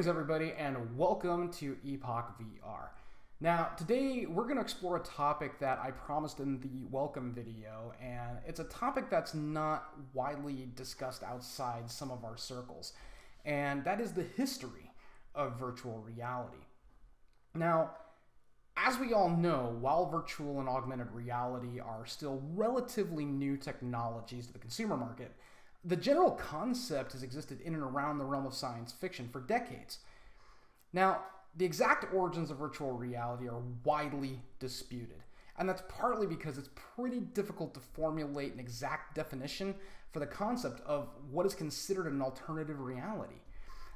Greetings everybody and welcome to EpochVR. Now today we're going to explore a topic that I promised in the welcome video, and it's a topic that's not widely discussed outside some of our circles, and that is the history of virtual reality. Now, as we all know, while virtual and augmented reality are still relatively new technologies to the consumer market, the general concept has existed in and around the realm of science fiction for decades. Now, the exact origins of virtual reality are widely disputed, and that's partly because it's pretty difficult to formulate an exact definition for the concept of what is considered an alternative reality.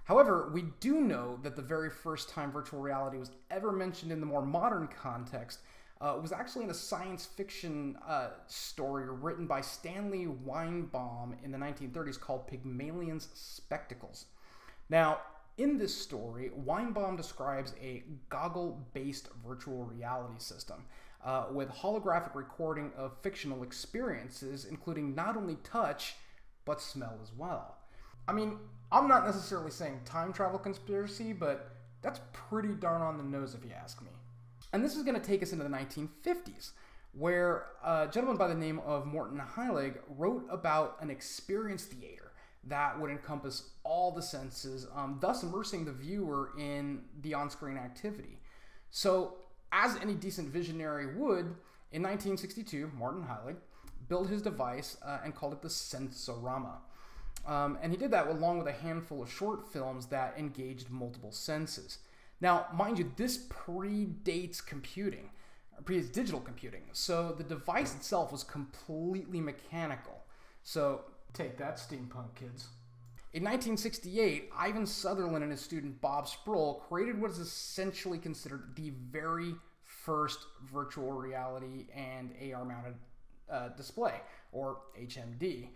However, we do know that the very first time virtual reality was ever mentioned in the more modern context was actually in a science fiction story written by Stanley Weinbaum in the 1930s called Pygmalion's Spectacles. Now, in this story, Weinbaum describes a goggle-based virtual reality system with holographic recording of fictional experiences, including not only touch, but smell as well. I mean, I'm not necessarily saying time travel conspiracy, but that's pretty darn on the nose if you ask me. And this is going to take us into the 1950s, where a gentleman by the name of Morton Heilig wrote about an experience theater that would encompass all the senses, thus immersing the viewer in the on-screen activity. So, as any decent visionary would, in 1962, Morton Heilig built his device and called it the Sensorama. And he did that along with a handful of short films that engaged multiple senses. Now, mind you, this predates computing, predates digital computing, so the device itself was completely mechanical. So, take that, steampunk kids. In 1968, Ivan Sutherland and his student Bob Sproul created what is essentially considered the very first virtual reality and AR-mounted display, or HMD.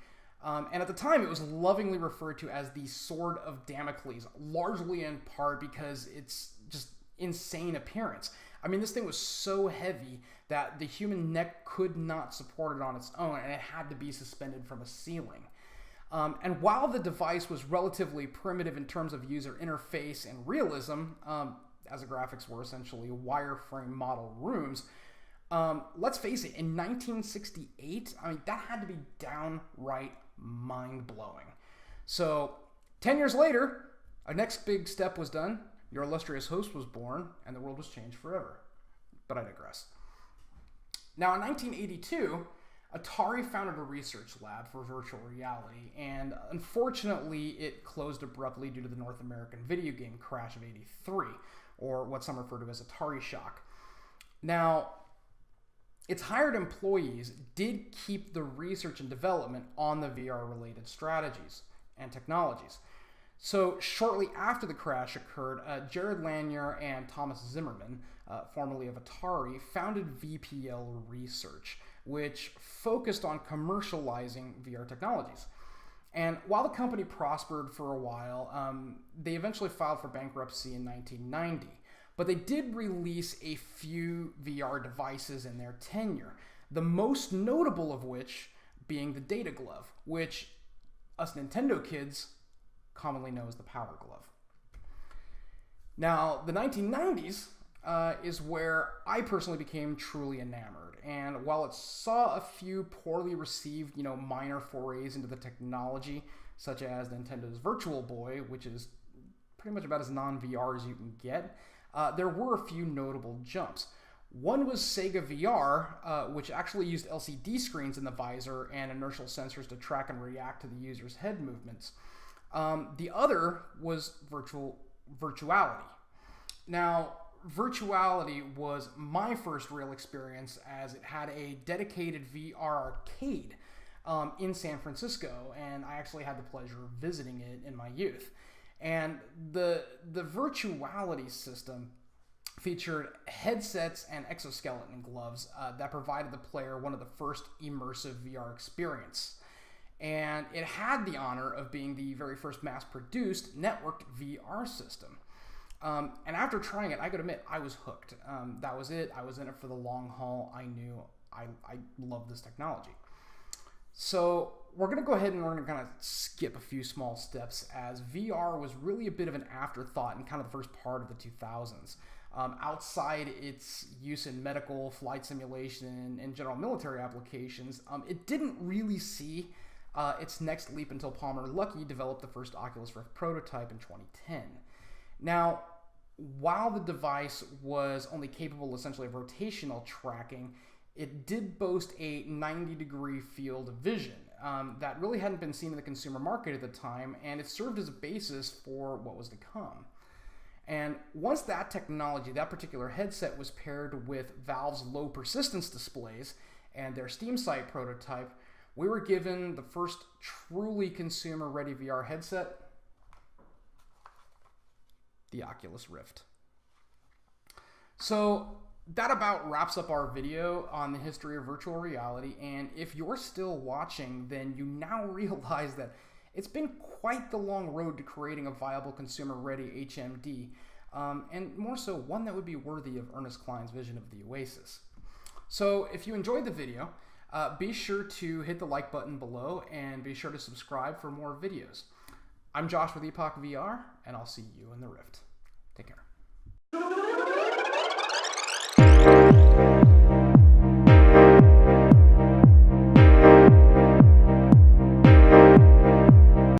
And at the time, it was lovingly referred to as the Sword of Damocles, largely in part because it's just insane appearance. I mean, this thing was so heavy that the human neck could not support it on its own, and it had to be suspended from a ceiling. And while the device was relatively primitive in terms of user interface and realism, as the graphics were essentially wireframe model rooms, let's face it, in 1968, I mean, that had to be downright mind-blowing. So, 10 years later, our next big step was done, your illustrious host was born, and the world was changed forever. But I digress. Now, in 1982, Atari founded a research lab for virtual reality, and unfortunately, it closed abruptly due to the North American video game crash of '83, or what some refer to as Atari shock. Now, its hired employees did keep the research and development on the VR-related strategies and technologies. So shortly after the crash occurred, Jared Lanier and Thomas Zimmerman, formerly of Atari, founded VPL Research, which focused on commercializing VR technologies. And while the company prospered for a while, they eventually filed for bankruptcy in 1990. But they did release a few VR devices in their tenure, the most notable of which being the Data Glove, which us Nintendo kids commonly know as the Power Glove. Now, the 1990s is where I personally became truly enamored, and while it saw a few poorly received, minor forays into the technology, such as Nintendo's Virtual Boy, which is pretty much about as non-VR as you can get, there were a few notable jumps. One was Sega VR, which actually used LCD screens in the visor and inertial sensors to track and react to the user's head movements. The other was virtuality. Now, virtuality was my first real experience, as it had a dedicated VR arcade in San Francisco, and I actually had the pleasure of visiting it in my youth. And the virtuality system featured headsets and exoskeleton gloves that provided the player one of the first immersive VR experience. And it had the honor of being the very first mass-produced networked VR system. And after trying it, I gotta admit, I was hooked. That was it. I was in it for the long haul. I knew I loved this technology. So we're going to go ahead and we're going to kind of skip a few small steps, as VR was really a bit of an afterthought in kind of the first part of the 2000s. Outside its use in medical, flight simulation, and general military applications, it didn't really see its next leap until Palmer Luckey developed the first Oculus Rift prototype in 2010. Now, while the device was only capable essentially of rotational tracking, it did boast a 90-degree field of vision that really hadn't been seen in the consumer market at the time, and it served as a basis for what was to come. And once that technology, that particular headset, was paired with Valve's low persistence displays and their Steam site prototype, we were given the first truly consumer-ready VR headset, the Oculus Rift. So that about wraps up our video on the history of virtual reality, and if you're still watching, then you now realize that it's been quite the long road to creating a viable consumer-ready HMD, and more so one that would be worthy of Ernest Cline's vision of the Oasis. So if you enjoyed the video, be sure to hit the like button below and be sure to subscribe for more videos. I'm Josh with EpochVR, and I'll see you in the Rift. Take care.